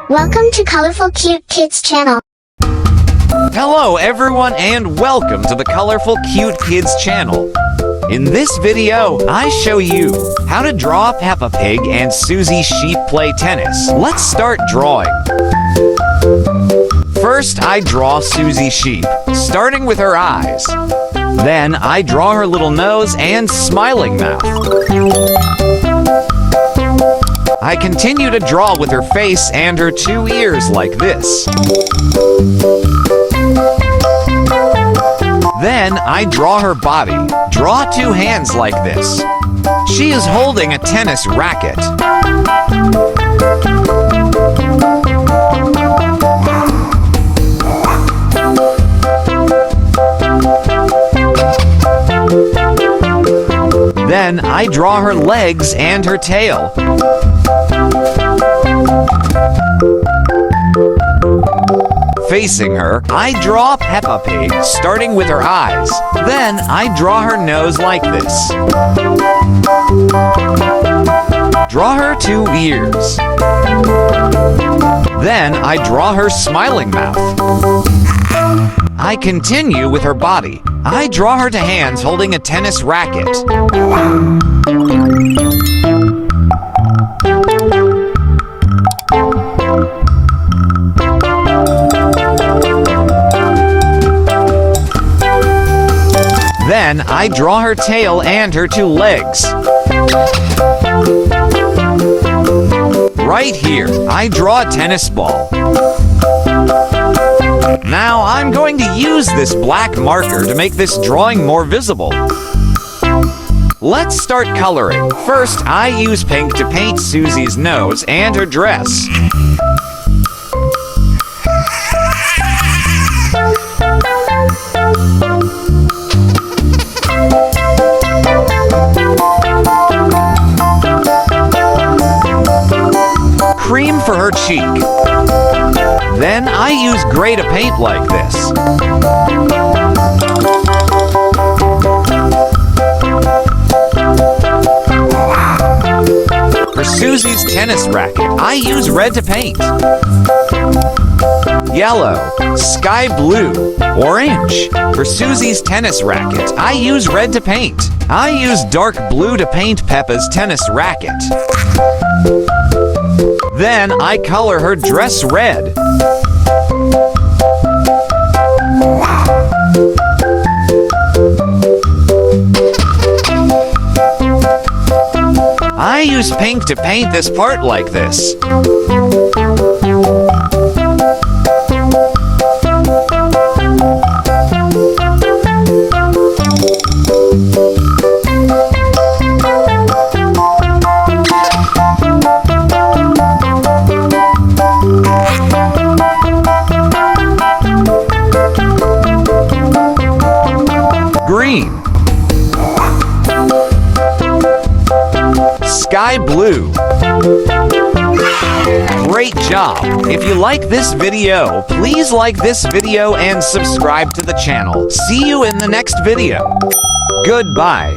Welcome to Colorful Cute Kids Channel. Hello everyone and welcome to the Colorful Cute Kids Channel. In this video, I show you how to draw Peppa Pig and Suzy sheep play tennis. Let's start drawing. First, I draw Suzy sheep, starting with her eyes. Then, I draw her little nose and smiling mouth. I continue to draw with her face and her two ears like this. Then, I draw her body. Draw two hands like this. She is holding a tennis racket. Then, I draw her legs and her tail. Facing her, I draw Peppa Pig, starting with her eyes. Then, I draw her nose like this. Draw her two ears. Then, I draw her smiling mouth. I continue with her body. I draw her to hands holding a tennis racket. Then, I draw her tail and her two legs. Right here, I draw a tennis ball. Now, I'm going to use this black marker to make this drawing more visible. Let's start coloring. First, I use pink to paint Suzy's nose and her dress. Cream for her cheek. Then I use gray to paint like this. For Suzy's tennis racket, I use red to paint. Yellow, sky blue, orange. For Suzy's tennis racket, I use red to paint. I use dark blue to paint Peppa's tennis racket. Then I color her dress red. I use pink to paint this part like this. Green. Sky blue. Great job! If you like this video, please like this video and subscribe to the channel. See you in the next video. Goodbye.